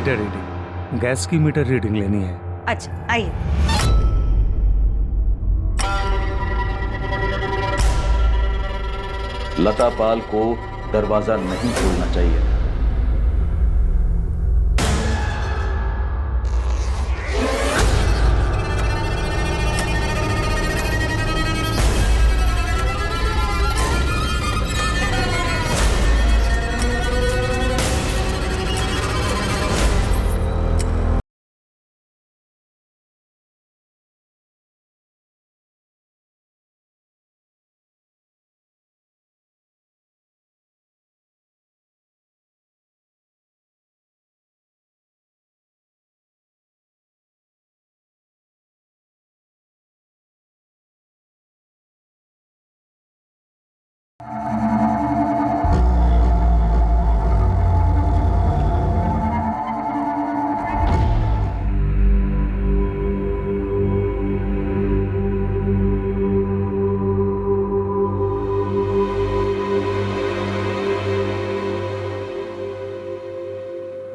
Meter reading, gas की meter reading लेनी है। अच्छा आइए। लता पाल को दरवाजा नहीं खोलना चाहिए।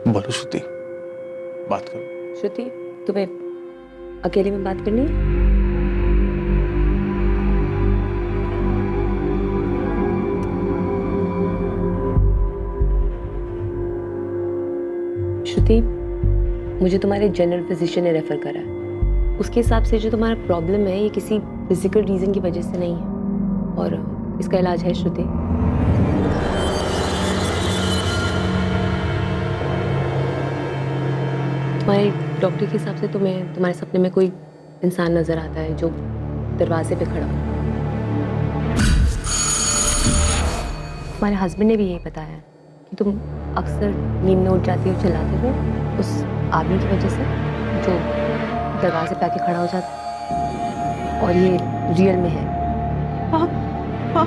बोलो श्रुति, बात करो। श्रुति, तुम्हें अकेले में बात करनी है? श्रुति, मुझे तुम्हारे जनरल फिजिशियन ने रेफर करा है। उसके हिसाब से जो तुम्हारा प्रॉब्लम है ये किसी फिजिकल रीजन की वजह से नहीं है और इसका इलाज है। श्रुति, तुम्हारे डॉक्टर के हिसाब से तुम्हें तुम्हारे सपने में कोई इंसान नजर आता है जो दरवाजे पे खड़ा हो। तुम्हारे हस्बैंड ने भी यही बताया कि तुम अक्सर नींद में उठ जाती हो चिल्लाते हुए उस आदमी की वजह से जो दरवाजे पे आके खड़ा हो जाता, और ये रियल में है। हाँ हाँ,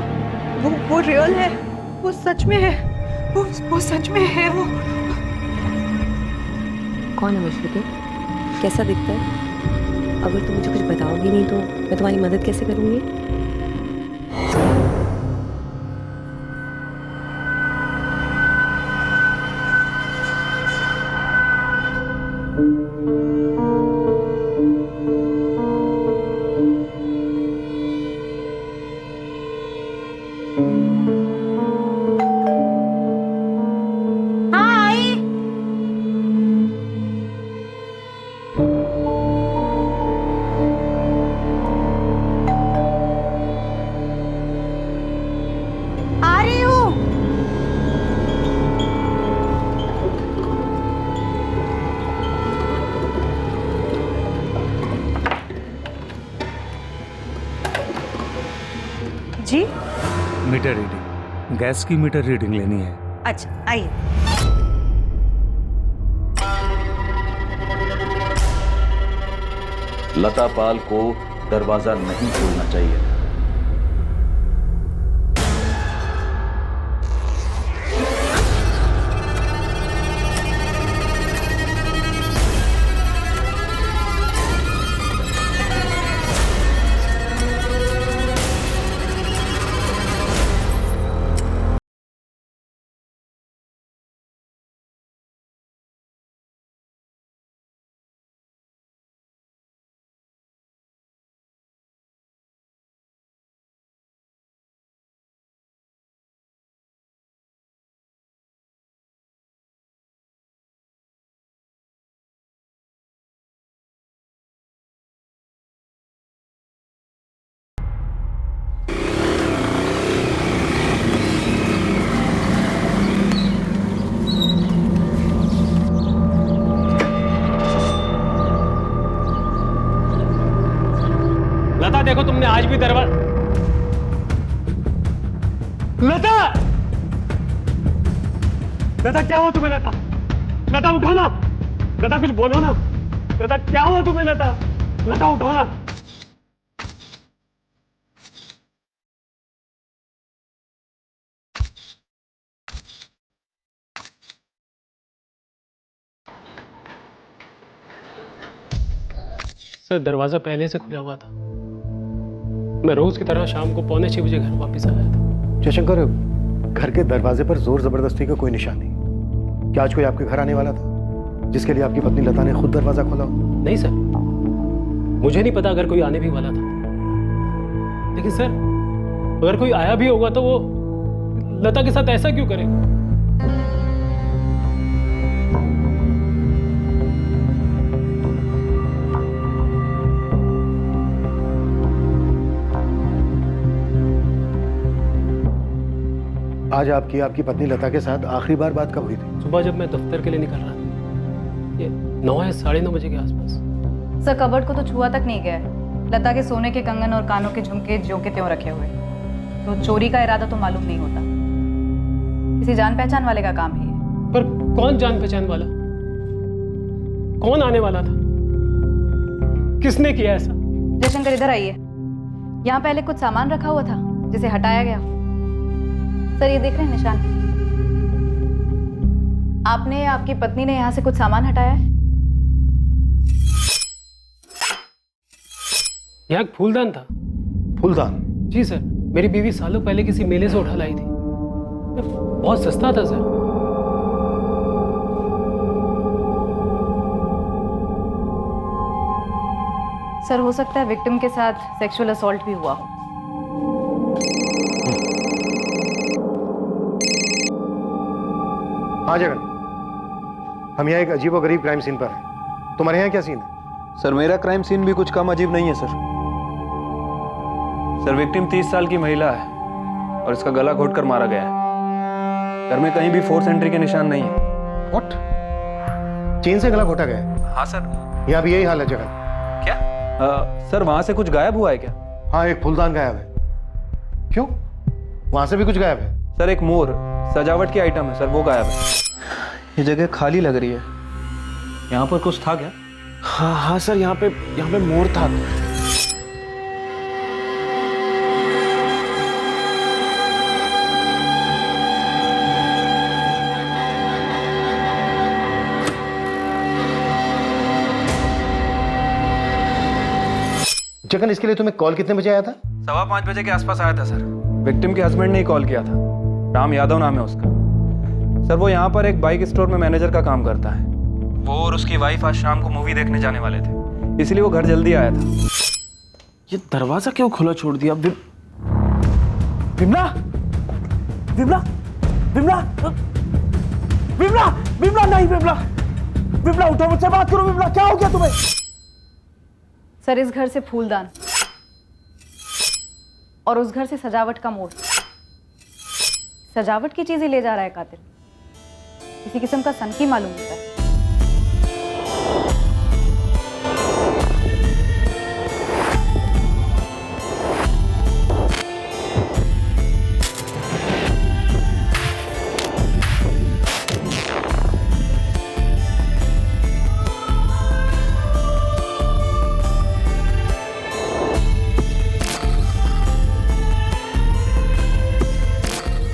वो रियल है, वो सच में है, वो सच में है। वो कौन है वो श्रुति? कैसा दिखता है? अगर तुम मुझे कुछ बताओगी नहीं तो मैं तुम्हारी मदद कैसे करूँगी? जी मीटर रीडिंग, गैस की मीटर रीडिंग लेनी है। अच्छा आइए। लता पाल को दरवाजा नहीं खोलना चाहिए। लता देखो, तुमने आज भी दरवाजा। लता, लता क्या हुआ तुम्हें? लता, लता उठो ना। लता कुछ बोलो ना। लता क्या हुआ तुम्हें? लता, लता उठो ना। सर, दरवाजा पहले से खुला हुआ था। मैं रोज की तरह शाम को 5:45 घर वापस आया था। जयशंकर, घर के दरवाजे पर जोर जबरदस्ती का कोई निशान नहीं। क्या आज कोई आपके घर आने वाला था? जिसके लिए आपकी पत्नी लता ने खुद दरवाजा खोला हो? नहीं सर, मुझे नहीं पता अगर कोई आने भी वाला था, लेकिन सर अगर कोई आया भी होगा तो वो लता के साथ ऐसा क्यों करेगा? आज आपकी पत्नी लता के साथ आखिरी बार बात कब हुई थी? सुबह जब मैं दफ्तर के लिए निकल रहा था, ये 9 या 9:30 बजे के आसपास। सर कबर्ड को तो छुआ तक नहीं गया है। लता के सोने के कंगन और कानों के झुमके ज्यों के त्यों रखे हुए, तो चोरी का इरादा तो मालूम नहीं होता। किसी जान पहचान वाले का काम है ये। पर कौन जान पहचान वाला? कौन आने वाला था? किसने किया ऐसा? जयशंकर इधर आइए। यहाँ पहले कुछ सामान रखा हुआ था जिसे हटाया गया। सर ये देख रहे हैं निशान, आपने आपकी पत्नी ने यहाँ से कुछ सामान हटाया है। यहाँ एक फूलदान था। फूलदान? जी सर, मेरी बीवी सालों पहले किसी मेले से उठा लाई थी। बहुत सस्ता था सर। सर हो सकता है विक्टिम के साथ सेक्सुअल असॉल्ट भी हुआ हो। हाँ जगन, हम यहाँ एक अजीबोगरीब क्राइम सीन पर हैं। तुम्हारे यहाँ क्या सीन है? सर मेरा क्राइम सीन भी कुछ कम अजीब नहीं है सर, विक्टिम 30 साल की महिला है और इसका गला घोटकर मारा गया है। घर में कहीं भी फोर्स एंट्री के निशान नहीं है। व्हाट? चेन से गला घोटा गया है? हाँ सर। यहाँ भी यही हाल है जगन। क्या? सर वहां से कुछ गायब हुआ है क्या? हाँ, एक फूलदान गायब है। क्यों? वहां से भी कुछ गायब है? सर एक मोर सजावट की आइटम है सर, वो गायब है। ये जगह खाली लग रही है। यहाँ पर कुछ था क्या? हाँ सर, यहाँ पे मोर था। जगन, इसके लिए तुम्हें कॉल कितने बजे आया था? 5:15 बजे के आसपास आया था सर। विक्टिम के हस्बैंड ने ही कॉल किया था। राम यादव नाम है उसका। सर वो यहाँ पर एक बाइक स्टोर में मैनेजर का काम करता है। वो और उसकी वाइफ आज शाम को मूवी देखने जाने वाले थे, इसलिए वो घर जल्दी आया था। ये दरवाजा क्यों खुला छोड़ दिया? विमला, विमला, विमला, विमला, विमला नहीं, विमला, विमला उठो, मुझसे बात करो। विमला क्या हो गया तुम्हें? सर इस घर से फूलदान और उस घर से सजावट का मोर, सजावट की चीजें ले जा रहा है कातिल। किसी किस्म का सनकी मालूम होता है।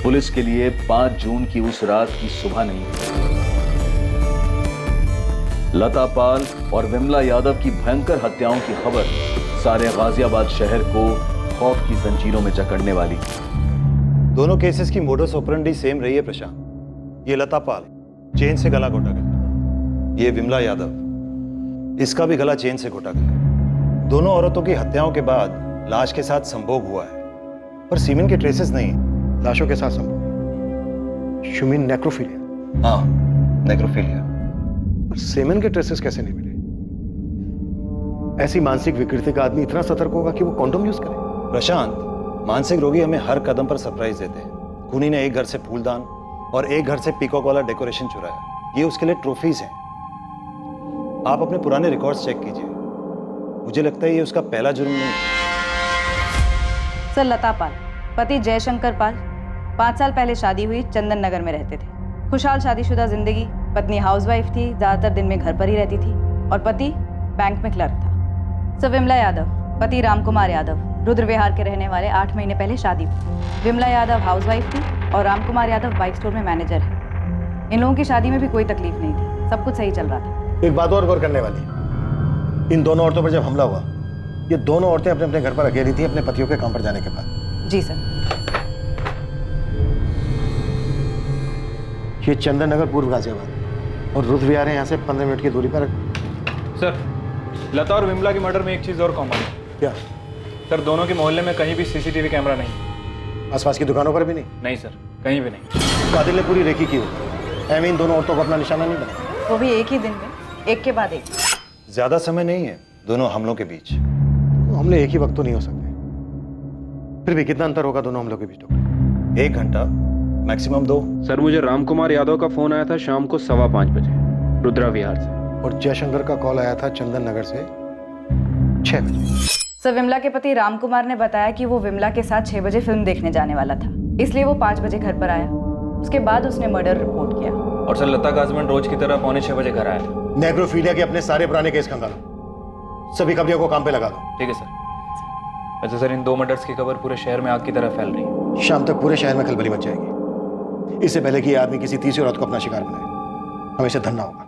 पुलिस के लिए 5 जून की उस रात की सुबह नहीं, लता पाल और विमला यादव की भयंकर हत्याओं की खबर सारे गाजियाबाद शहर को खौफ की जंजीरों में जकड़ने वाली। दोनों केसेस की मोडस ऑपरेंडी सेम रही है प्रशांत। ये लता पाल चेन से गला घोटा गया, ये विमला यादव इसका भी गला चेन से घोटा गया। दोनों औरतों की हत्याओं के बाद लाश के साथ संभोग हुआ है, पर सीमेन के ट्रेसेस नहीं, लाशों के साथ संभोग। शुमिन नेक्रोफिलिया। हाँ, नेक्रोफिलिया। पर सेमेन के ट्रेसेस कैसे नहीं मिले? ऐसी मानसिक विकृति का आदमी इतना सतर्क होगा कि वो कॉन्डोम यूज करे? प्रशांत, मानसिक रोगी हमें हर कदम पर सरप्राइज देते हैं। खूनी ने एक घर से फूलदान और एक घर से पीकॉक वाला डेकोरेशन चुराया। ये उसके लिए ट्रॉफीज हैं। आप अपने पुराने रिकॉर्ड्स चेक कीजिए। मुझे लगता है ये उसका पहला जुर्म नहीं है। सर लता पाल, पति जयशंकर पाल, 5 साल पहले शादी हुई, चंदन नगर में रहते थे। खुशहाल शादीशुदा जिंदगी। पत्नी हाउसवाइफ थी, ज्यादातर दिन में घर पर ही रहती थी, और पति बैंक में क्लर्क था। सर विमला यादव, पति रामकुमार यादव, रुद्र विहार के रहने वाले, 8 महीने पहले शादी हुई। विमला यादव हाउसवाइफ थी और रामकुमार यादव बाइक स्टोर में मैनेजर है। इन लोगों की शादी में भी कोई तकलीफ नहीं थी, सब कुछ सही चल रहा था। एक बात और गौर करने वाली, इन दोनों औरतों पर जब हमला हुआ, ये दोनों औरतें अपने अपने घर पर अकेली थी अपने पतियों के काम पर जाने के बाद। जी सर। ये चंदन नगर, पूर्व गाजियाबाद, और रुद्र भी आ रहे हैं यहाँ से 15 मिनट की दूरी पर। सर, लता और विमला की मर्डर में एक चीज़ और कॉमन है। क्या? सर, दोनों के मोहल्ले में कहीं भी सीसीटीवी कैमरा नहीं। आसपास की दुकानों पर भी नहीं? नहीं सर, कहीं भी नहीं। कातिल ने पूरी रेकी की होगी। एम इन दोनों औरतों को अपना निशाना नहीं बना। वो भी एक ही दिन में, एक के बाद एक। ज्यादा समय नहीं है दोनों हमलों के बीच। हमले एक ही वक्त तो नहीं हो सकते, फिर भी कितना अंतर होगा दोनों हमलों के बीच? 1 घंटा, मैक्सिमम 2। सर, मुझे रामकुमार यादव का फोन आया था शाम को 5:15 बजे रुद्रा विहार से। और जयशंकर का कॉल आया था चंदन नगर से 6 बजे। सर, विमला के पति रामकुमार ने बताया कि वो विमला के साथ 6 बजे फिल्म देखने जाने वाला था, इसलिए वो 5 बजे घर पर आया। उसके बाद उसने मर्डर रिपोर्ट किया। और सर, लता का हस्बैंड रोज की तरह 5:45 बजे घर आया था। नेग्रोफीलिया के अपने सारे पुराने केस खंगालो, सभी खबरियों को काम पे लगा दो। ठीक है सर। अच्छा सर, इन 2 मर्डर्स की खबर पूरे शहर में आग की तरह फैल रही है। शाम तक पूरे शहर में खलबली मच जाएगी। इससे पहले कि ये आदमी किसी तीसरी औरत को अपना शिकार बनाए, हमें इसे धरना होगा।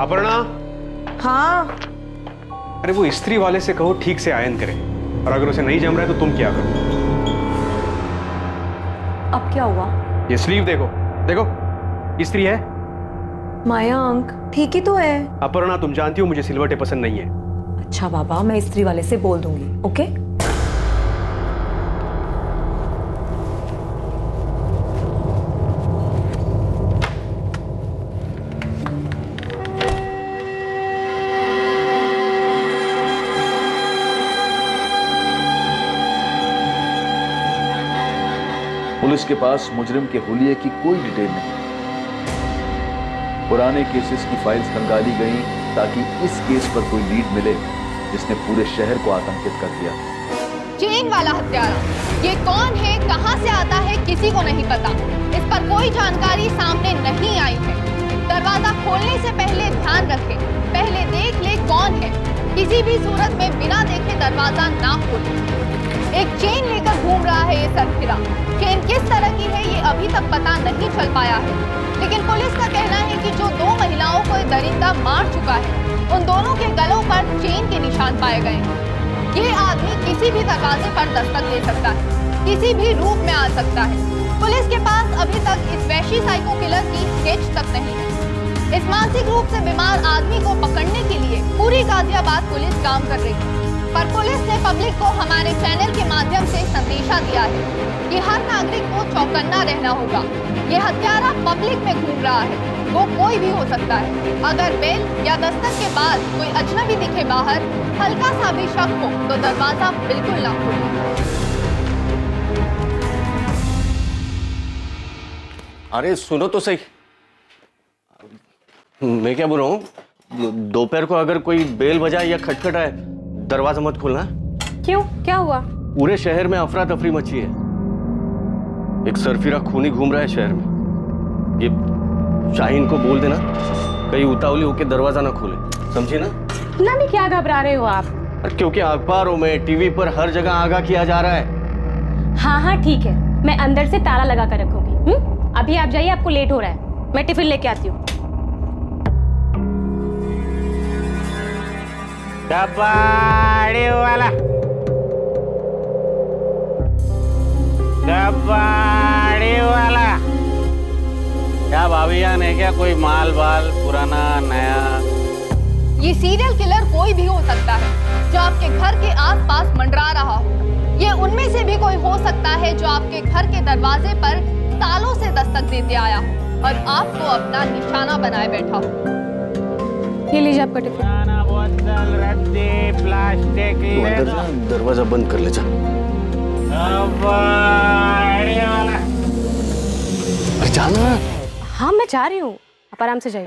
अपर्णा। हाँ। अरे वो स्त्री वाले से कहो ठीक से आयन करे, और अगर उसे नहीं जम रहा है तो तुम क्या करो? अब क्या हुआ? ये स्लीव देखो, देखो स्त्री है। मयंक, ठीक ही तो है। अपर्णा, तुम जानती हो मुझे सिलवटें पसंद नहीं है। अच्छा बाबा, मैं स्त्री वाले से बोल दूंगी, ओके? पुलिस के पास मुजरिम के हुलिये की कोई डिटेल नहीं। पुराने केसेस की फाइल्स खंगाली गई ताकि इस केस पर कोई लीड मिले जिसने पूरे शहर को आतंकित कर दिया। चेन वाला हत्यारा, ये कौन है, कहां से आता है, किसी को नहीं पता। इस पर कोई जानकारी सामने नहीं आई है। दरवाजा खोलने से पहले ध्यान रखें, पहले देख ले कौन है। किसी भी सूरत में बिना देखे दरवाजा ना खोले। एक चेन लेकर घूम रहा है ये सरफिरा। चेन किस तरह की है ये अभी तक पता नहीं चल पाया है, लेकिन पुलिस का कहना है कि जो 2 महिलाओं को ये दरिंदा मार चुका है, उन दोनों के गलों पर चेन के निशान पाए गए हैं। ये आदमी किसी भी दरवाजे पर दस्तक दे सकता है, किसी भी रूप में आ सकता है। पुलिस के पास अभी तक इस वैशी साइको किलर की स्केच तक नहीं है। इस मानसिक रूप से बीमार आदमी को पकड़ने के लिए पूरी गाजियाबाद पुलिस काम कर रही है, पर पुलिस ने पब्लिक को हमारे चैनल के माध्यम से संदेशा दिया है कि हर नागरिक को चौकन्ना रहना होगा। ये हत्यारा पब्लिक में घूम रहा है, वो कोई भी हो सकता है। अगर बेल या दस्तक के बाद कोई अजनबी दिखे बाहर, हल्का सा भी शक हो तो दरवाजा बिल्कुल ना खोले। अरे सुनो तो सही, मैं क्या बोल रहा हूँ, दोपहर को अगर कोई बेल बजाए या खटखटाए, दरवाजा मत खोलना। क्यों, क्या हुआ? पूरे शहर में अफरा तफरी मची है। एक सरफिरा खूनी घूम रहा है शहर में। ये शाहीन को बोल देना कहीं उतावली होकर दरवाजा ना खोले, समझे ना? इतना भी क्या घबरा रहे हो आप? क्योंकि अखबारों में, टीवी पर हर जगह आगाह किया जा रहा है। हाँ हाँ ठीक है, मैं अंदर से ताला लगा कर रखूंगी। अभी आप जाइए, आपको लेट हो रहा है। मैं टिफिन लेके आती हूँ। कबाड़ी वाला, कबाड़ी वाला। क्या भाभी जान है क्या कोई माल बाल पुराना नया? ये सीरियल किलर कोई भी हो सकता है जो आपके घर के आसपास मंडरा रहा हो। ये उनमें से भी कोई हो सकता है जो आपके घर के दरवाजे पर सालों से दस्तक देते आया हो और आपको अपना निशाना बनाए बैठा हो। ये लीजिए आपका टिफिन। बोतल, रद्दी, प्लास्टिक, दरवाजा बंद कर ले जा। जाना। हाँ मैं जा रही हूँ, आप आराम से जाइए।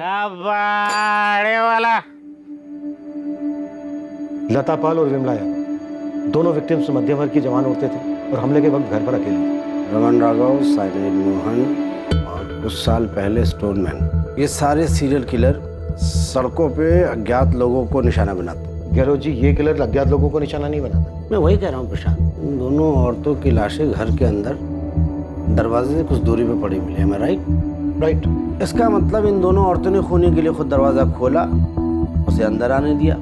वाला। लता पाल और विमला यादव दोनों विक्टिम्स मध्य वर्ग की जवान औरतें थे और हमले के वक्त घर पर अकेली थी। रमन राघव, साइलेंट मोहन और कुछ साल पहले स्टोनमैन, ये सारे सीरियल किलर सड़कों पे अज्ञात लोगों को निशाना बनाता है। गहलोत जी, ये किलर अज्ञात लोगों को निशाना नहीं बनाता। मैं वही कह रहा हूँ प्रशांत, इन दोनों औरतों की लाशें घर के अंदर दरवाजे से कुछ दूरी पे पड़ी मिली है। मैं राइट? इसका मतलब इन दोनों औरतों ने खूनी के लिए खुद दरवाजा खोला, उसे अंदर आने दिया।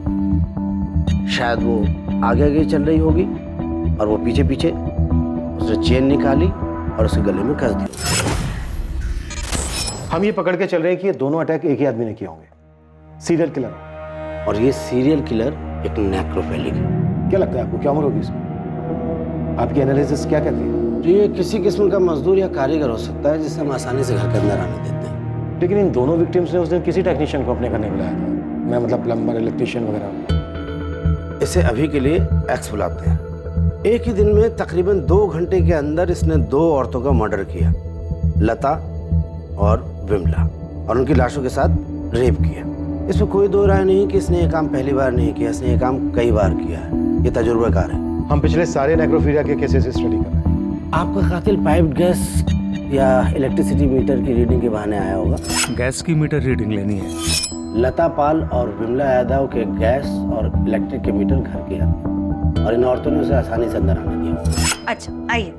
शायद वो आगे आगे चल रही होगी और वो पीछे पीछे, उसने चेन निकाली और उसके गले में कस दी। हम ये पकड़ के चल रहे हैं कि ये दोनों अटैक एक ही आदमी ने किए होंगे, सीरियल किलर। और ये सीरियल किलर एक नेक्रोफिलिक है। क्या लगता है आपको, क्या उम्र होगी इसकी? आपकी एनालिसिस क्या कहती है? ये किसी किस्म का मजदूर या कारीगर हो सकता है जिसे हम आसानी से घर के अंदर आने देते हैं। लेकिन इन दोनों विक्टिम्स ने उस दिन किसी टेक्नीशियन को अपने घर नहीं बुलाया था। मैं मतलब प्लम्बर, इलेक्ट्रीशियन वगैरह। इसे अभी के लिए एक्स बुलाते हैं। एक ही दिन में तकरीबन 2 घंटे के अंदर इसने 2 औरतों का मर्डर किया, लता और विमला, और उनकी लाशों के साथ रेप किया। इसमें कोई दो राय नहीं कि इसने ये काम पहली बार नहीं किया, इसने ये काम कई बार किया है। ये तजुर्बाकार है। हम पिछले सारे नेक्रोफीलिया के केसेस स्टडी कर रहे हैं। आपका कातिल पाइप्ड गैस या इलेक्ट्रिसिटी मीटर की रीडिंग के बहाने आया होगा। गैस की मीटर रीडिंग लेनी है। लता पाल और विमला यादव के गैस और इलेक्ट्रिक के मीटर घर के हैं और इन औरतों ने उसे आसानी से अंदर आने दिया। अच्छा, आइए।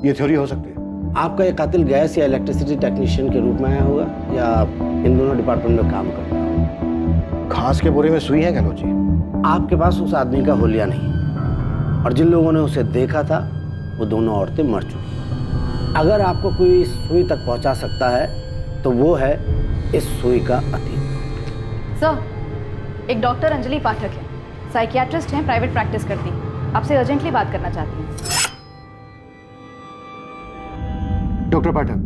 ये थ्योरी हो सकती है। आपका ये कातिल गैस या इलेक्ट्रिसिटी टेक्नीशियन के रूप में आया होगा या इन दोनों डिपार्टमेंट में काम करता होगा। घास के बोरे में सुई है गहलोत जी। आपके पास उस आदमी का होलिया नहीं, और जिन लोगों ने उसे देखा था वो दोनों औरतें मर चुकी। अगर आपको कोई इस सुई तक पहुंचा सकता है तो वो है इस सुई का अतीत। सर, एक डॉक्टर अंजलि पाठक है, साइकियाट्रिस्ट हैं, प्राइवेट प्रैक्टिस करती, आपसे अर्जेंटली बात करना चाहती हूँ। डॉक्टर पाठक,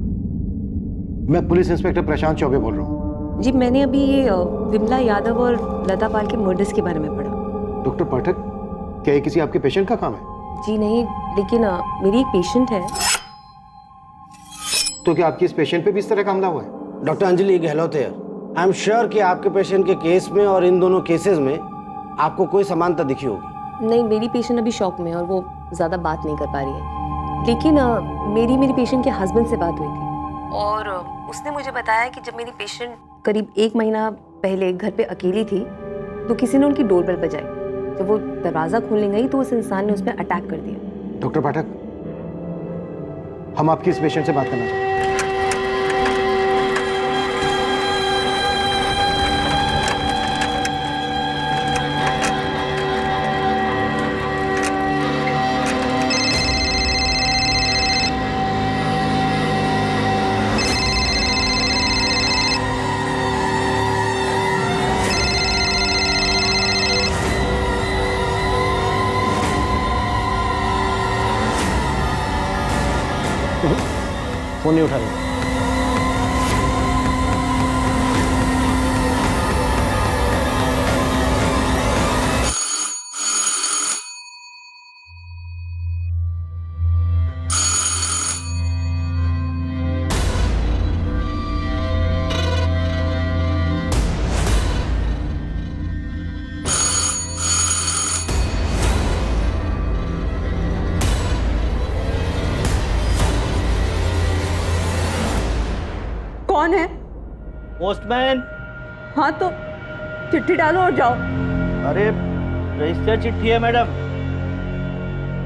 मैं पुलिस इंस्पेक्टर प्रशांत चौबे बोल रहा हूँ। जी, मैंने अभी ये विमला यादव और लता पाल के मर्डर्स के बारे में पढ़ा। डॉक्टर पाठक, क्या ये किसी आपके पेशेंट का काम है? जी नहीं, लेकिन मेरी एक पेशेंट है। तो क्या आपकी इस पेशेंट पे भी इस तरह का हमला हुआ है? डॉक्टर अंजलि गहलोत है। आई एम श्योर कि आपके पेशेंट के केस में और इन दोनों केसेस में आपको कोई समानता दिखी होगी। नहीं, मेरी पेशेंट अभी शॉक में है और वो ज़्यादा बात नहीं कर पा रही है। लेकिन मेरी पेशेंट के हस्बैंड से बात हुई थी और उसने मुझे बताया कि जब मेरी पेशेंट करीब 1 महीना पहले घर पे अकेली थी तो किसी ने उनकी डोरबेल बजाई। जब वो दरवाज़ा खोलने गई तो उस इंसान ने उस पर अटैक कर दिया। डॉक्टर पाठक, हम आपकी इस पेशेंट से बात करना चाहते हैं। फोन नहीं उठा रहे। कौन है? पोस्टमैन। हाँ तो चिट्ठी डालो और जाओ। अरे रजिस्टर चिट्ठी है मैडम,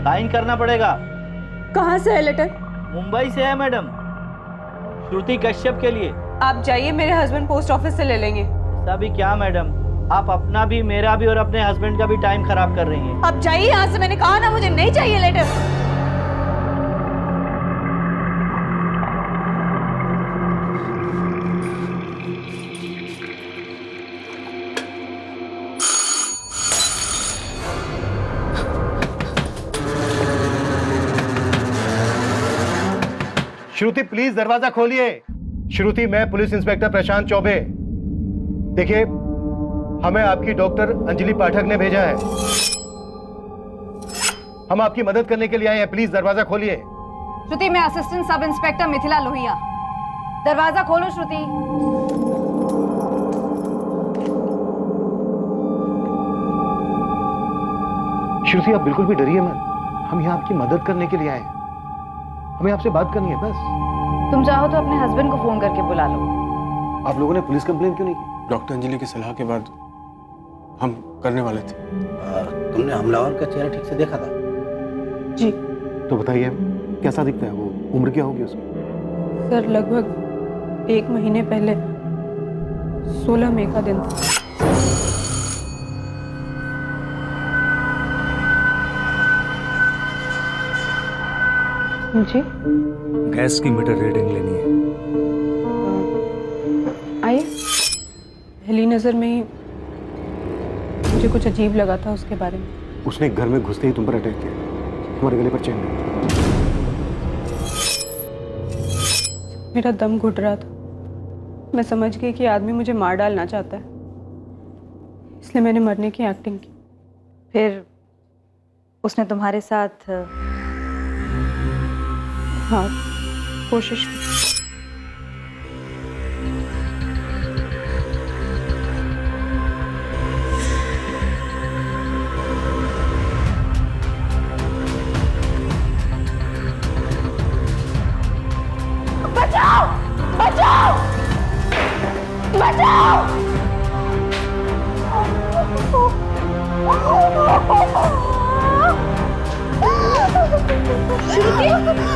साइन करना पड़ेगा। कहाँ से है लेटर? मुंबई से है मैडम, श्रुति कश्यप के लिए। आप जाइए, मेरे हस्बैंड पोस्ट ऑफिस से ले लेंगे। ऐसा भी क्या मैडम, आप अपना भी, मेरा भी और अपने हस्बैंड का भी टाइम खराब कर रही हैं। आप जाइए यहाँ से, मैंने कहा ना मुझे नहीं चाहिए लेटर। श्रुति, प्लीज दरवाजा खोलिए। श्रुति, मैं पुलिस इंस्पेक्टर प्रशांत चौबे। देखिए, हमें आपकी डॉक्टर अंजलि पाठक ने भेजा है। हम आपकी मदद करने के लिए आए हैं, प्लीज दरवाजा खोलिए। श्रुति, मैं assistant sub inspector Mithila Lohia. दरवाजा खोलो श्रुति। श्रुति, आप बिल्कुल भी डरिए मत, हम यहाँ आपकी मदद करने के लिए आए हैं। हमें आपसे बात करनी है बस। तुम चाहो तो अपने हस्बैंड को फोन करके बुला लो। आप लोगों ने पुलिस कंप्लेन क्यों नहीं की? डॉक्टर अंजलि की सलाह के बाद हम करने वाले थे। तुमने हमलावर का चेहरा ठीक से देखा था? जी तो बताइए कैसा दिखता है वो, उम्र क्या होगी उसकी? सर, लगभग 1 महीने पहले 16 मई का दिन था। जी, गैस की मीटर रीडिंग लेनी है। आइए। पहली नज़र में ही मुझे कुछ अजीब लगा था उसके बारे में। उसने घर में घुसते ही तुम पर अटैक किया, तुम्हारे गले पर चेन नहीं। मेरा दम घुट रहा था। मैं समझ गई कि आदमी मुझे मार डालना चाहता है, इसलिए मैंने मरने की एक्टिंग की। फिर उसने तुम्हारे साथ? हाँ, कोशिश की। बचाओ! बचाओ! बचाओ!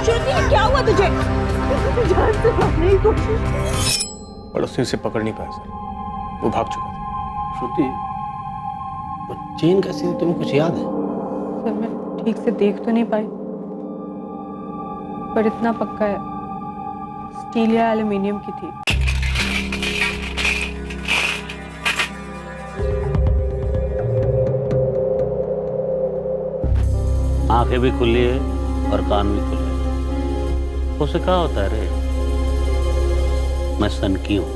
श्रुति, क्या हुआ तुझे? जान से मारने की कोशिश। पड़ोसी उसे पकड़ नहीं पाया सर, वो भाग चुका था। श्रुति, वो चेन कैसी थी, तुम्हें कुछ याद है? सर, मैं ठीक से देख तो नहीं पाई, पर इतना पक्का है स्टील या एल्युमिनियम की थी। आंखें भी खुली है और कान भी खुले हैं। उसे क्या होता है रे? मैं सन की हूँ,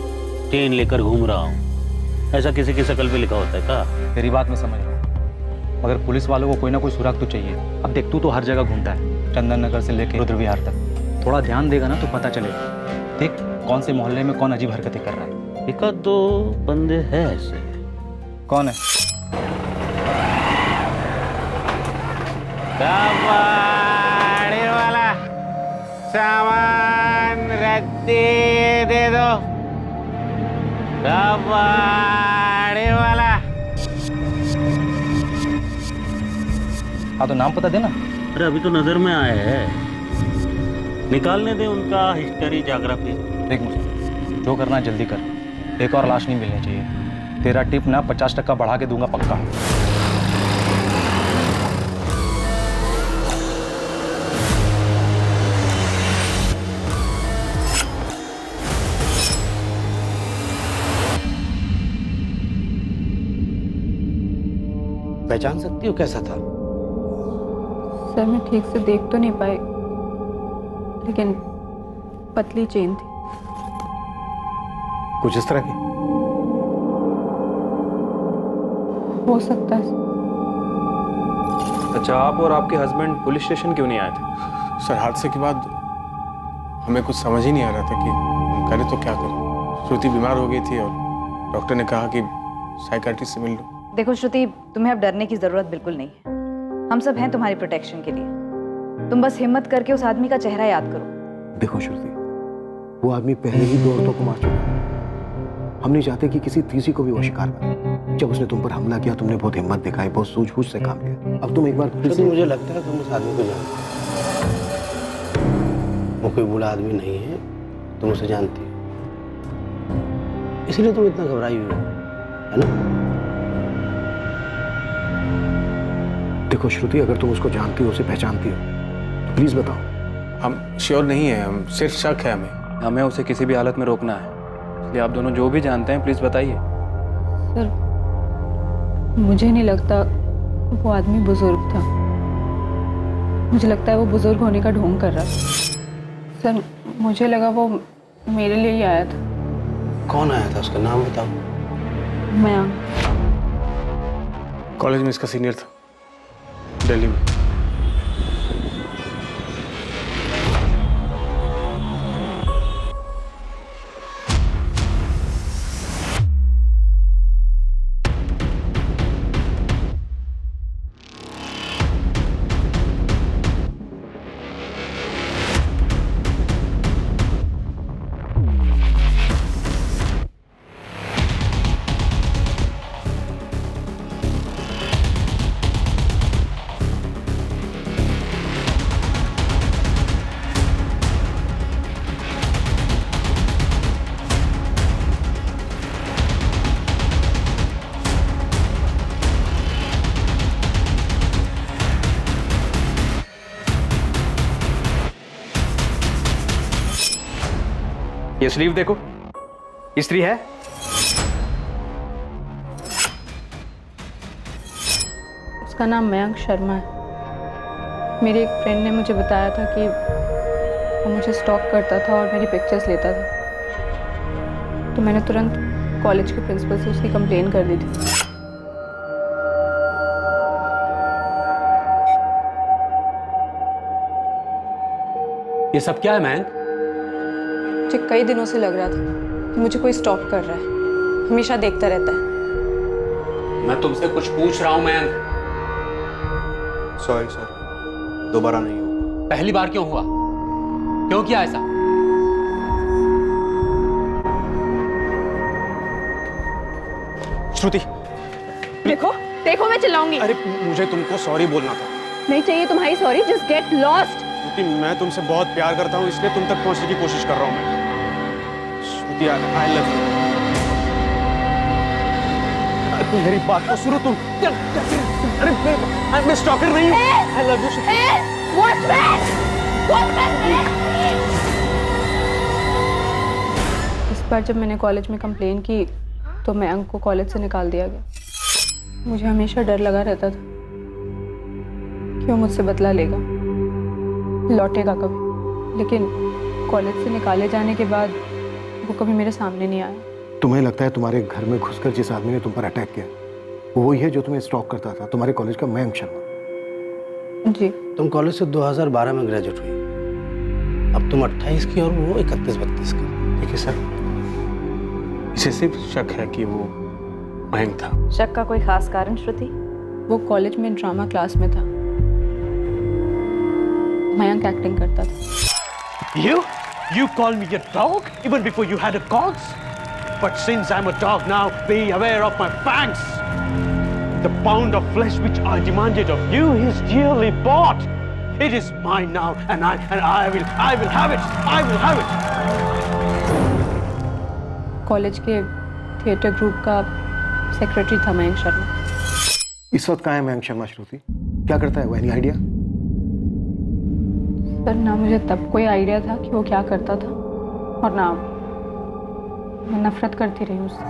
चेन लेकर घूम रहा हूँ, ऐसा किसी की शकल पे लिखा होता है क्या? तेरी बात मैं समझ रहा हूँ, मगर पुलिस वालों को कोई ना कोई सुराग तो चाहिए। अब देख, तू तो हर जगह घूमता है, चंदन नगर से लेकर रुद्र विहार तक। थोड़ा ध्यान देगा ना तो पता चलेगा। देख कौन से मोहल्ले में कौन अजीब हरकतें कर रहा है। एक आध दो बंदे हैं ऐसे। कौन है? कबाड़ी वाला सामान रद्दी दे दो। कबाड़ी वाला। हाँ तो नाम पता देना। अरे अभी तो नजर में आए हैं, निकालने दे उनका हिस्ट्री ज्योग्राफी। देख मुझे जो करना है जल्दी कर, एक और लाश नहीं मिलनी चाहिए। तेरा टिप ना 50% बढ़ा के दूंगा पक्का। पहचान सकती हो कैसा था? सर, मैं ठीक से देख तो नहीं पाई, लेकिन पतली चेन थी। कुछ इस तरह की? हो सकता है। अच्छा, आप और आपके हस्बैंड पुलिस स्टेशन क्यों नहीं आए थे? सर, हादसे के बाद हमें कुछ समझ ही नहीं आ रहा था कि करें तो क्या करें। श्रुति बीमार हो गई थी और डॉक्टर ने कहा कि साइकाट्रिस्ट से मिल लो। देखो श्रुति, तुम्हें अब डरने की जरूरत बिल्कुल नहीं है। हम सब हैं तुम्हारी प्रोटेक्शन के लिए। तुम बस हिम्मत करके उस आदमी का चेहरा याद करो। देखो श्रुति, वो आदमी पहले ही 2 औरतों को मार चुका है। हम नहीं चाहते कि किसी तीसरी को भी वो शिकार बने। जब उसने तुम पर हमला किया, तुमने बहुत हिम्मत दिखाई, बहुत सूझबूझ से काम किया। अब तुम एक बार श्रुति, मुझे लगता है तुम उस आदमी को जानती हो। वो कोई बुरा आदमी नहीं है, तुम उसे जानती हो, इसलिए तुम इतना घबराई हुई हो, है ना? देखो श्रुति, अगर तुम उसको जानती हो, उसे पहचानती हो, तो प्लीज बताओ। हम श्योर नहीं है, हम सिर्फ शक है हमें उसे किसी भी हालत में रोकना है, इसलिए आप दोनों जो भी जानते हैं प्लीज बताइए। सर, मुझे नहीं लगता वो आदमी बुजुर्ग था। मुझे लगता है वो बुजुर्ग होने का ढोंग कर रहा था। सर, मुझे लगा वो मेरे लिए ही आया था। कौन आया था? उसका नाम बताओ। मयांक। कॉलेज में इसका सीनियर था, दिल्ली में। ये स्लीव देखो, इस्त्री है? उसका नाम मयंक शर्मा है। मेरी एक फ्रेंड ने मुझे बताया था कि वो मुझे स्टॉक करता था और मेरी पिक्चर्स लेता था, तो मैंने तुरंत कॉलेज के प्रिंसिपल से उसकी कंप्लेन कर दी थी। ये सब क्या है मयंक? मुझे कई दिनों से लग रहा था कि मुझे कोई स्टॉक कर रहा है, हमेशा देखता रहता है। मैं तुमसे कुछ पूछ रहा हूं मयंक। सॉरी सर, दोबारा नहीं हो। पहली बार क्यों हुआ? क्यों किया ऐसा? श्रुति, देखो देखो, मैं चिल्लाऊंगी। अरे मुझे तुमको सॉरी बोलना था। नहीं चाहिए तुम्हारी सॉरी, जस्ट गेट लॉस्ट। श्रुति, मैं तुमसे बहुत प्यार करता हूँ, इसलिए तुम तक पहुंचने की कोशिश कर रहा हूँ मैं। श्रुति, आई लव यू। मेरी बात तो सुनो तुम। अरे मैं स्टॉकर नहीं हूँ। I love you. वॉचमैन! इस बार जब मैंने कॉलेज में कंप्लेन की तो मयंक को कॉलेज से निकाल दिया गया। मुझे हमेशा डर लगा रहता था कि वो मुझसे बदला लेगा, लौटेगा कभी, लेकिन कॉलेज से निकाले जाने के बाद वो कभी मेरे सामने नहीं आया। तुम्हें लगता है तुम्हारे घर में घुसकर जिस आदमी ने तुम पर अटैक किया वो वही है जो तुम्हें स्टॉक करता था, तुम्हारे कॉलेज का मयंक शर्मा? जी। तुम कॉलेज से 2012 में ग्रेजुएट हुई, अब तुम 28 की और वो 31-32 की। देखिए सर, इसे सिर्फ शक है कि वो मयंक था। शक का कोई खास कारण श्रुति? वो कॉलेज में ड्रामा क्लास में था, मयंक एक्टिंग करता था। You call me a dog even before you had a cause? But since I'm a dog now, be aware of my fangs. The pound of flesh which I demanded of you is dearly bought. It is mine now, and I will have it. I will have it. College के theatre group का secretary था मयंक शर्मा। इस वक्त कहाँ है मयंक शर्मा श्रुति? क्या करता है वो? Any idea? सर, ना मुझे तब कोई आइडिया था कि वो क्या करता था, और ना मैं नफरत करती रही उससे।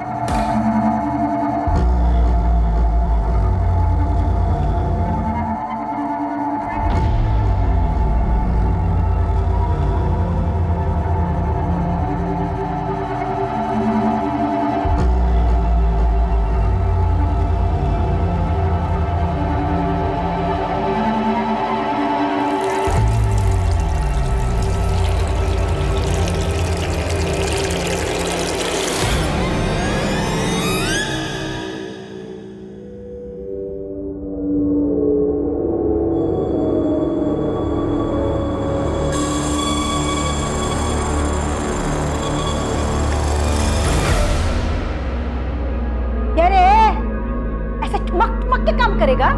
करेगा?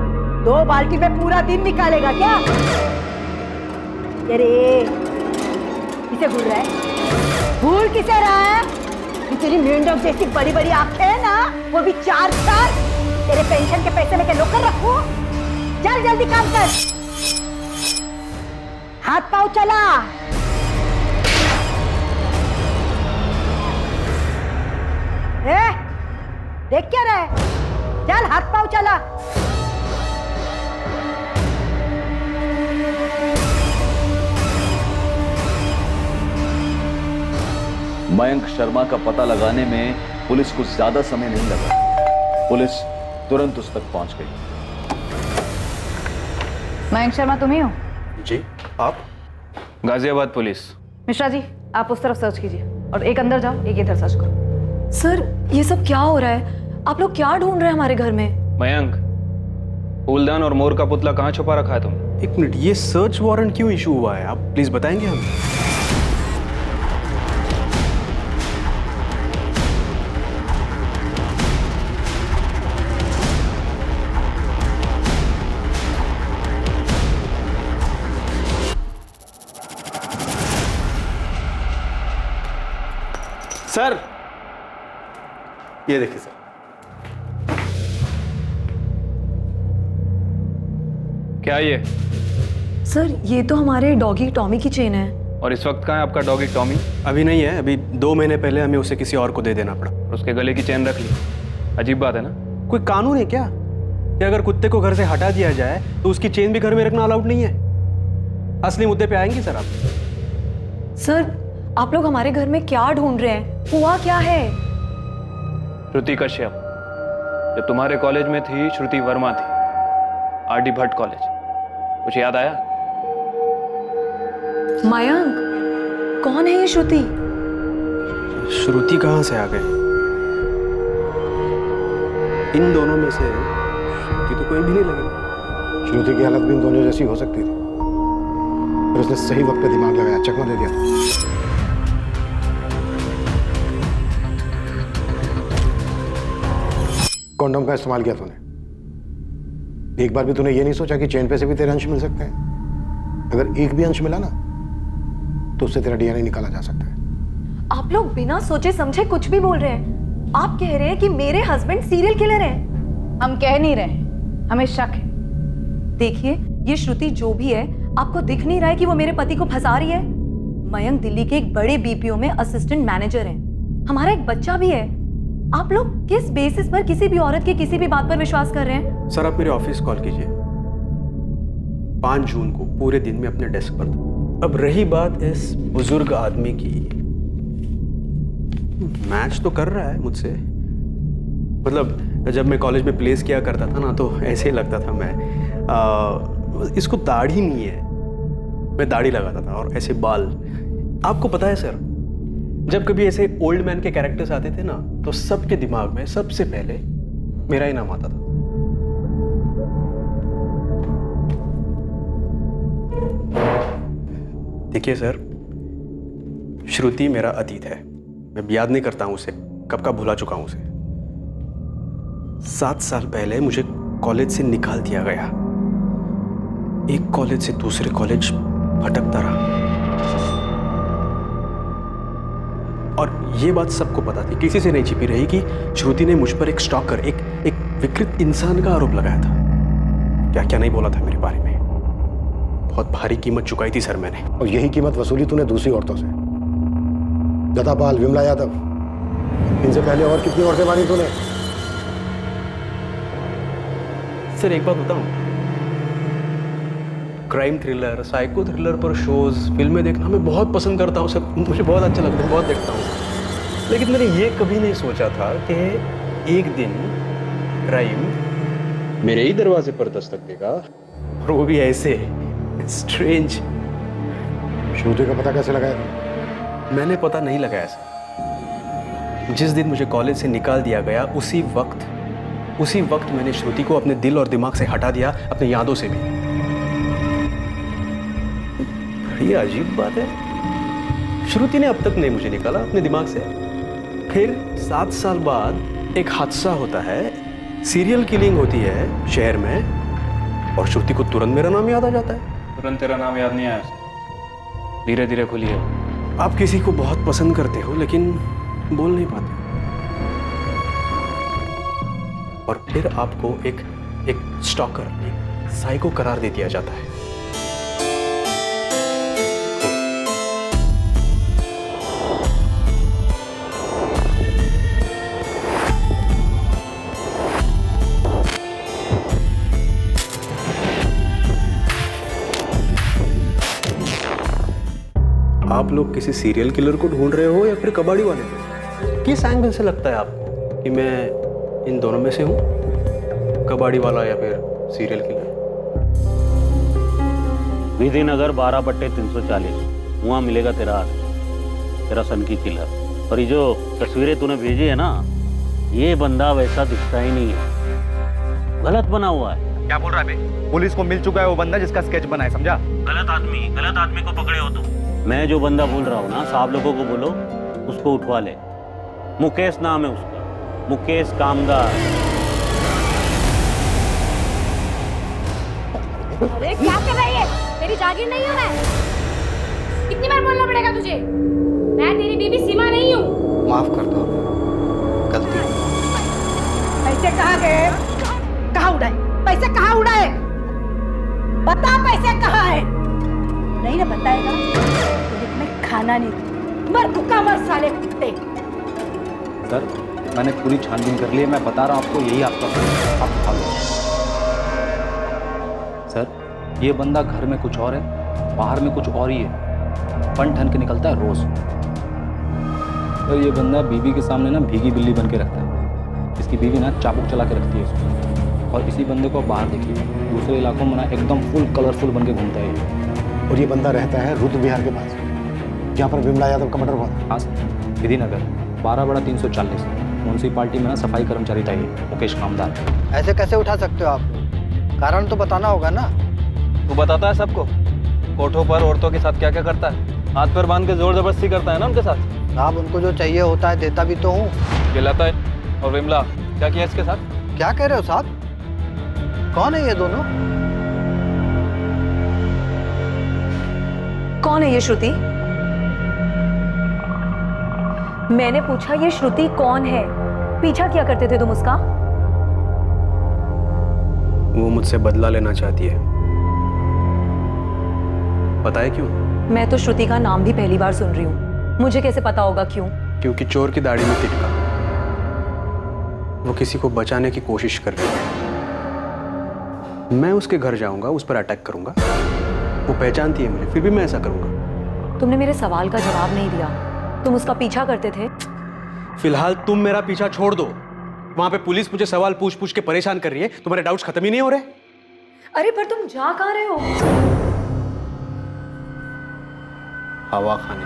2 बाल्टी में पूरा दिन निकालेगा क्या? अरे किसे भूल रहा है? भूल किसे रहा है? ये तेरी मेंढक जैसी बड़ी बड़ी आंखें है ना, वो भी 4 तेरे पेंशन के पैसे में क्या लोकर रखूं? चल जल्दी काम कर, हाथ पाँव चला। देख क्या रहा है? चल हाथ पाँव चला। मयंक शर्मा का पता लगाने में पुलिस को ज्यादा समय नहीं लगा। पुलिस तुरंत उस तक पहुंच गई। मयंक शर्मा तुम ही हो? जी, आप? गाजियाबाद पुलिस। मिश्रा जी, आप उस तरफ सर्च कीजिए और एक अंदर जाओ, एक इधर सर्च करो। सर, ये सब क्या हो रहा है? आप लोग क्या ढूंढ रहे हैं हमारे घर में? मयंक, फूलदान और मोर का पुतला कहाँ छुपा रखा है तुमने? एक मिनट, ये सर्च वारंट क्यों इशू हुआ है? आप प्लीज बताएंगे हमें? सर, ये देखिए सर। क्या ये? सर, ये तो हमारे डॉगी टॉमी की चेन है। और इस वक्त कहाँ है आपका डॉगी टॉमी? अभी नहीं है, अभी 2 महीने पहले हमें उसे किसी और को दे देना पड़ा। और उसके गले की चेन रख ली। अजीब बात है ना। कोई कानून है क्या कि अगर कुत्ते को घर से हटा दिया जाए तो उसकी चेन भी घर में रखना अलाउड नहीं है? असली मुद्दे पे आएंगे सर आप। सर आप लोग हमारे घर में क्या ढूंढ रहे हैं? हुआ क्या है? श्रुति कश्यप, जो तुम्हारे कॉलेज में थी श्रुति वर्मा थी, आरडी भट्ट कॉलेज। कुछ याद आया? मयंक, कौन है ये श्रुति? श्रुति कहाँ से आ गए? इन दोनों में से श्रुति तो कोई भी नहीं लगी। श्रुति की हालत भी इन दोनों जैसी हो सकती थी, पर उसने सही वक्त पे दिमाग लगाया, चकमा दे दिया। कॉन्डोम का इस्तेमाल किया तूने? एक बार भी तूने ये नहीं सोचा कि चेन पे से भी तेरे अंश मिल सकते हैं? अगर एक भी अंश मिला ना तो उससे तेरा डीएनए निकाला जा सकता है। आप लोग बिना सोचे समझे कुछ भी बोल रहे हैं। आप कह रहे हैं कि मेरे हस्बैंड सीरियल किलर हैं। हम कह नहीं रहे, हमें शक है। देखिए, ये श्रुति जो भी है, आपको दिख नहीं रहा है कि वो मेरे पति को फंसा रही है? मयंक दिल्ली के एक बड़े बीपीओ में असिस्टेंट मैनेजर हैं। हमारा एक बच्चा भी है। आप लोग किस बेसिस पर किसी भी औरत की किसी भी बात पर विश्वास कर रहे हैं? सर आप मेरे ऑफिस कॉल कीजिए 5 जून को पूरे दिन में अपने डेस्क पर। अब रही बात इस बुजुर्ग आदमी की, मैच तो कर रहा है मुझसे। मतलब जब मैं कॉलेज में प्लेस किया करता था ना तो ऐसे ही लगता था मैं। इसको दाढ़ी नहीं है, मैं दाढ़ी लगाता था और ऐसे बाल। आपको पता है सर, जब कभी ऐसे ओल्ड मैन के कैरेक्टर्स आते थे ना तो सबके दिमाग में सबसे पहले मेरा ही नाम आता था। देखिए सर, श्रुति मेरा अतीत है। मैं याद नहीं करता हूं उसे, कब का भुला चुका हूं उसे। 7 साल पहले मुझे कॉलेज से निकाल दिया गया। एक कॉलेज से दूसरे कॉलेज भटकता रहा और ये बात सबको पता थी, किसी से नहीं छिपी रही कि श्रुति ने मुझ पर एक स्टॉकर, एक विकृत इंसान का आरोप लगाया था। क्या क्या नहीं बोला था मेरे बारे में। बहुत भारी कीमत चुकाई थी सर मैंने। और यही कीमत वसूली तूने दूसरी औरतों से। लता पाल, विमला यादव, इनसे पहले और कितनी औरतें मारी तूने? सर एक बात बताऊं, क्राइम थ्रिलर, साइको थ्रिलर पर शोज, फिल्में देखना मैं बहुत पसंद करता हूं सर। मुझे बहुत अच्छा लगता है, बहुत देखता हूं। लेकिन मैंने ये कभी नहीं सोचा था कि एक दिन क्राइम मेरे ही दरवाजे पर दस्तक देगा, और वो भी ऐसे स्ट्रेंज। श्रुति का पता कैसे लगाया? मैंने पता नहीं लगाया सर। जिस दिन मुझे कॉलेज से निकाल दिया गया उसी वक्त मैंने श्रुति को अपने दिल और दिमाग से हटा दिया, अपनी यादों से भी। बड़ी अजीब बात है, श्रुति ने अब तक नहीं मुझे निकाला अपने दिमाग से। फिर 7 साल बाद एक हादसा होता है, सीरियल किलिंग होती है शहर में, और श्रुति को तुरंत मेरा नाम याद आ जाता है। तुरंत तेरा नाम याद नहीं आया, धीरे धीरे खुली है। आप किसी को बहुत पसंद करते हो लेकिन बोल नहीं पाते, और फिर आपको एक स्टॉकर, एक साइको करार दे दिया जाता है। आप लोग किसी सीरियल किलर को ढूंढ रहे हो या फिर कबाड़ी वाले को? किस एंगल से लगता है आपको कि मैं इन दोनों में से हूँ, कबाड़ी वाला या फिर सीरियल किलर? विधिनगर 12/340, वहाँ मिलेगा तेरा आदमी, तेरा सन की किलर। और ये जो तस्वीरें तूने भेजी है ना, ये बंदा वैसा दिखता ही नहीं है, गलत बना हुआ है। क्या बोल रहा है बे? पुलिस को मिल चुका है वो बंदा जिसका स्केच बना है, समझा? गलत आदमी को पकड़े हो तुम। मैं जो बंदा बोल रहा हूँ ना, साहब लोगों को बोलो उसको उठवा ले। मुकेश नाम है उसका, मुकेश कामदार। अरे क्या कर रही है? मेरी जागीर नहीं हूँ मैं। कितनी बार बोलना पड़ेगा तुझे? मैं तेरी बीबी सीमा नहीं हूँ। माफ कर दो, गलती। पैसे कहाँ गए? कहाँ उड़ाए? पैसे कहाँ उड़ाए? बता पैसे कहाँ है? नहीं ना बताएगा तो खाना नहीं। मर कुत्ता मर साले कुत्ते। सर मैंने पूरी छानबीन कर ली है, मैं बता रहा हूँ आपको, यही आपका आप उठा लो। सर ये बंदा घर में कुछ और है, बाहर में कुछ और ही है, बन ठन के निकलता है रोज। और ये बंदा बीवी के सामने ना भीगी बिल्ली बन के रखता है, इसकी बीवी ना चाबुक चला के रखती है उसको। और इसी बंदे को बाहर देखिए, दूसरे इलाकों में ना एकदम फुल कलरफुल बन के घूमता है। और ये बंदा रहता है रुद्र विहार के पास, जहाँ पर विमला यादव का मर्डर हुआ था। हाँ सर, विधि नगर 12/340 म्यूनसिपालिटी में ना सफाई कर्मचारी था ये मुकेश कामदार। ऐसे कैसे उठा सकते हो आप? कारण तो बताना होगा ना। तू बताता है सबको कोठों पर औरतों के साथ क्या क्या करता है, हाथ पैर बांध के जोर जबरदस्ती करता है ना उनके साथ। साहब उनको जो चाहिए होता है देता भी तो हूँ। खिलाता है। और विमला क्या किया इसके साथ? क्या कह रहे हो साहब? कौन है ये दोनों? कौन है ये श्रुति? मैंने पूछा ये श्रुति कौन है? पीछा क्या करते थे तुम उसका? वो मुझसे बदला लेना चाहती है। पता है क्यों? मैं तो श्रुति का नाम भी पहली बार सुन रही हूँ, मुझे कैसे पता होगा क्यों? क्योंकि चोर की दाढ़ी में तिटका। वो किसी को बचाने की कोशिश कर रही है। मैं उसके घर जाऊंगा, उस पर अटैक करूंगा। वो पहचानती है मुझे, फिर भी मैं ऐसा करूंगा। तुमने मेरे सवाल का जवाब नहीं दिया। तुम उसका पीछा करते थे? फिलहाल तुम मेरा पीछा छोड़ दो। वहां पे पुलिस मुझे सवाल पूछ पूछ के परेशान कर रही है, तुम्हारे डाउट्स खत्म ही नहीं हो रहे। अरे पर तुम जा कहाँ रहे हो? हवा खाने।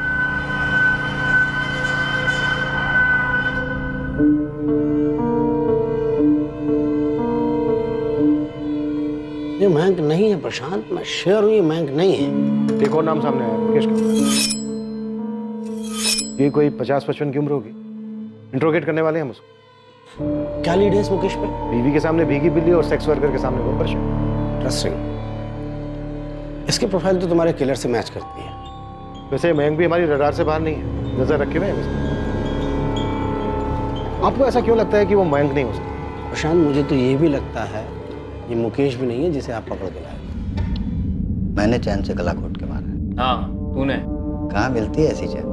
ये मयंक नहीं है प्रशांत, मैं श्योर हूँ ये मयंक नहीं है। एक और नाम सामने आया, मुकेश का। ये कोई 50-55 की उम्र होगी। इंट्रोगेट करने वाले हैं हम उसको। क्या लीड है इस मुकेश पे? बीवी के सामने भीगी बिल्ली और सेक्स वर्कर के सामने वो पर्सन। इंटरेस्टिंग। इसकी प्रोफाइल तो तुम्हारे किलर से मैच करती है। वैसे मयंक भी हमारी रडार से बाहर नहीं है, नजर रखे हुए हैं इसमें। आपको ऐसा क्यों लगता है कि वो मयंक नहीं हो सकता? प्रशांत मुझे तो ये भी लगता है ये मुकेश भी नहीं है जिसे आप पकड़ के लाए। मैंने चैन से गला घोट के मारा। हाँ तूने। कहाँ मिलती है ऐसी चैन?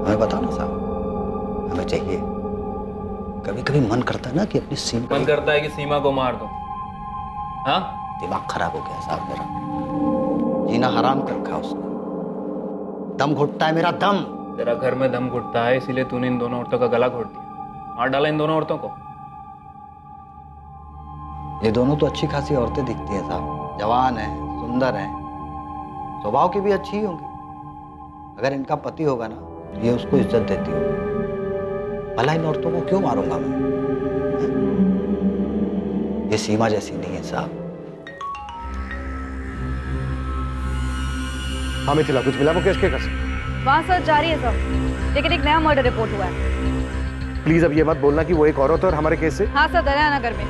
हमें बताओ ना साहब, हमें चाहिए। कभी कभी मन करता है ना कि अपनी सीमा, मन करता है कि सीमा को मार दो। हाँ दिमाग खराब हो गया साहब मेरा, जीना हराम कर रखा उसने। दम घुटता है मेरा दम। तेरा घर में दम घुटता है, इसीलिए तूने इन दोनों औरतों का गला घोट दिया, मार डाला इन दोनों औरतों को। ये दोनों तो अच्छी खासी औरतें दिखती हैं साहब, जवान है, सुंदर है, स्वभाव की भी अच्छी ही होंगी। अगर इनका पति होगा ना, ये उसको इज्जत देती होगी। भला इन औरतों को क्यों मारूंगा मैं? ये सीमा जैसी नहीं है साहब। हाँ मिथिला, कुछ मिला मुकेश के घर से? वहाँ सर्च जारी है सब, लेकिन एक नया मर्डर रिपोर्ट हुआ है। प्लीज अब ये मत बोलना कि वो एक औरत है और हमारे केस से। हाँ सर, दरिया नगर में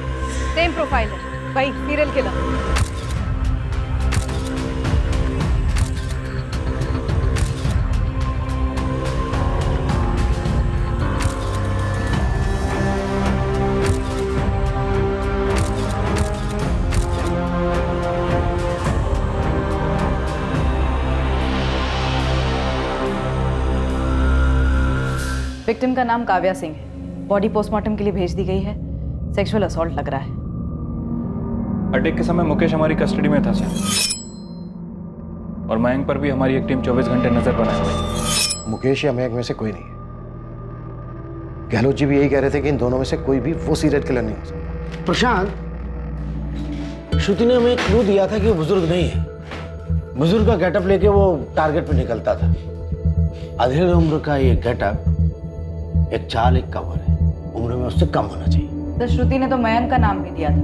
सेम प्रोफाइल है, वही सीरियल किलर। विक्टिम का नाम काव्या सिंह है। बॉडी पोस्टमार्टम के लिए भेज दी गई है। सेक्सुअल असॉल्ट लग रहा है। अटैक के समय मुकेश हमारी कस्टडी में था सर, और मयंक पर भी हमारी एक टीम 24 घंटे नजर बनाए हुए है। मुकेश या मयंक में से कोई नहीं है। गहलोत जी भी यही कह रहे थे कि इन दोनों में से कोई भी वो सीरियल किलर नहीं हो सकता। प्रशांत, श्रुति ने हमें क्लू दिया था कि वो बुजुर्ग नहीं है। बुजुर्ग का गेटअप लेके वो टारगेट पे निकलता था। अधेड़ उम्र का ये गेटअप एक चाल, एक कवर है। उम्र में उससे कम होना चाहिए। तो श्रुति ने तो मयंक का नाम भी दिया था,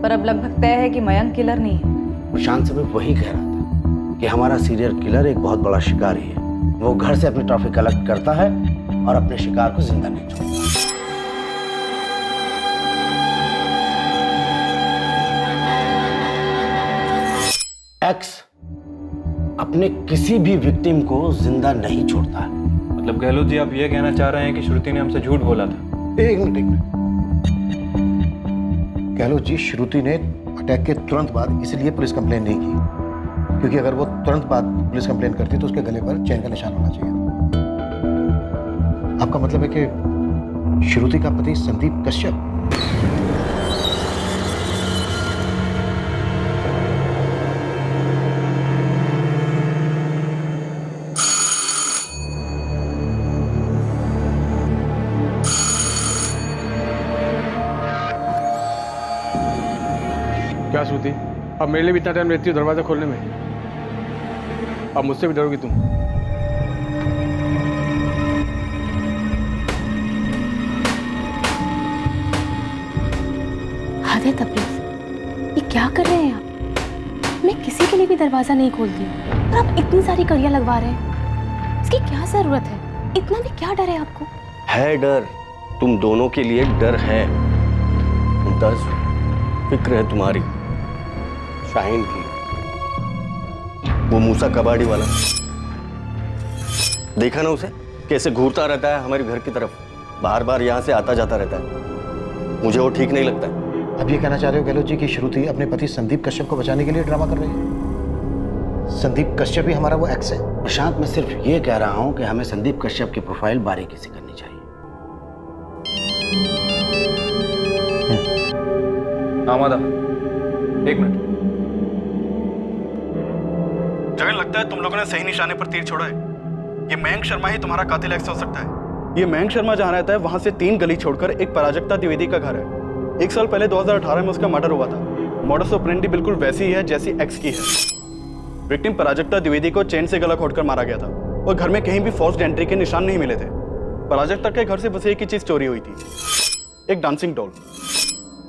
पर अब लगभग तय है कि मयंक किलर नहीं है। प्रशांत से मैं वही कह रहा था कि हमारा सीरियल किलर एक बहुत बड़ा शिकारी है। वो घर से अपनी ट्रॉफी कलेक्ट करता है और अपने शिकार को जिंदा नहीं छोड़ता। एक्स अपने किसी भी विक्टिम को जिंदा नहीं छोड़ता है। मतलब गहलोत जी आप ये कहना चाह रहे हैं कि श्रुति ने हमसे झूठ बोला था? एक मिनट। गहलोत जी, श्रुति ने अटैक के तुरंत बाद इसलिए पुलिस कंप्लेन नहीं की क्योंकि अगर वो तुरंत बाद पुलिस कंप्लेन करती तो उसके गले पर चैन का निशान होना चाहिए। आपका मतलब है कि श्रुति का पति संदीप कश्यप? क्या श्रुति, अब मेरे लिए भी इतना टाइम लेती हो दरवाजा खोलने में? अब मुझसे भी डरोगी तुम? हद है तबरेज़, ये क्या कर रहे हैं आप? मैं किसी के लिए भी दरवाजा नहीं खोलती हूँ और आप इतनी सारी कड़ियाँ लगवा रहे हैं। इसकी क्या जरूरत है? इतना भी क्या डर है आपको? है डर, तुम दोनों के लिए डर है। मुमताज, फिक्र है तुम्हारी शाहीन की। वो मूसा कबाड़ी वाला, देखा ना उसे कैसे घूरता रहता है हमारे घर की तरफ, बार बार यहाँ से आता जाता रहता है। मुझे वो ठीक नहीं लगता है। अब ये कहना चाह रहे हो गहलोत जी कि श्रुति अपने पति संदीप कश्यप को बचाने के लिए ड्रामा कर रही है? संदीप कश्यप ही हमारा वो एक्स है। प्रशांत, मैं सिर्फ ये कह रहा हूँ कि हमें संदीप कश्यप की प्रोफाइल बारीकी से करनी चाहिए। आमादा, एक मिनट। जगन, लगता है तुम लोगों ने सही निशाने पर तीर छोड़ा है। ये मयंक शर्मा ही तुम्हारा कातिल एक्स हो सकता है। ये मयंक शर्मा जहाँ रहता है वहां से 3 गली छोड़कर एक प्राजक्ता द्विवेदी का घर है। 1 साल पहले 2018 में उसका मर्डर हुआ था। मॉडस ऑपरेंडी बिल्कुल वैसी ही है जैसी एक्स की है। विक्टिम प्राजक्ता द्विवेदी को चेन से गला घोटकर मारा गया था और घर में कहीं भी फोर्स्ड एंट्री के निशान नहीं मिले थे। प्राजक्ता के घर से बस एक ही चीज चोरी हुई थी, एक डांसिंग डॉल।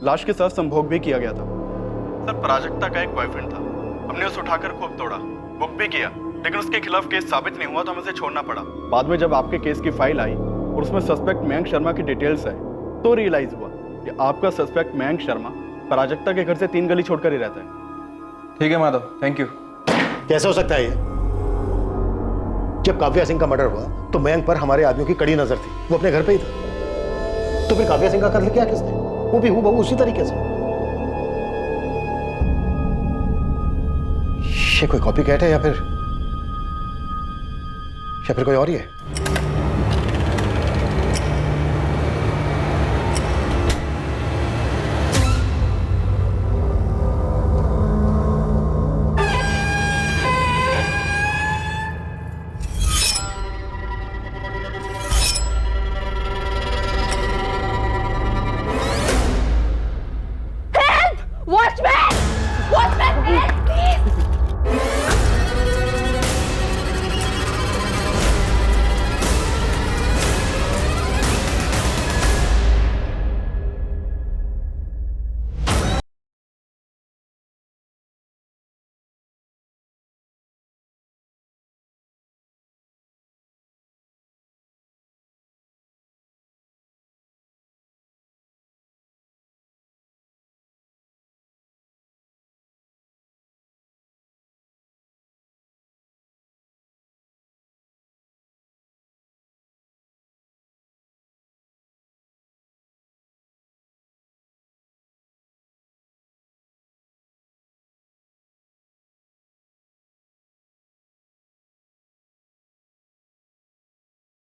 लाश के साथ संभोग भी किया गया था। सर, प्राजक्ता का एक बॉयफ्रेंड था, हमने उसे उठाकर खूब तोड़ा, बुक भी किया, लेकिन उसके खिलाफ केस साबित नहीं हुआ तो हमें उसे छोड़ना पड़ा। बाद में जब आपके केस की फाइल आई और उसमें सस्पेक्ट मयंक शर्मा की डिटेल्स है तो रियलाइज हुआ कि आपका सस्पेक्ट मयंक शर्मा प्राजक्ता के घर से 3 गली छोड़कर ही रहता है। ठीक है माधव, थैंक यू। कैसे हो सकता है ये? जब काव्या सिंह का मर्डर हुआ तो मयंक पर हमारे आदमियों की कड़ी नजर थी, वो अपने घर पे ही था। तो फिर काव्या सिंह का कत्ल किया किसने? वो भी हूबहू उसी तरीके से। ये कोई कॉपी कैट है या फिर कोई और ही है?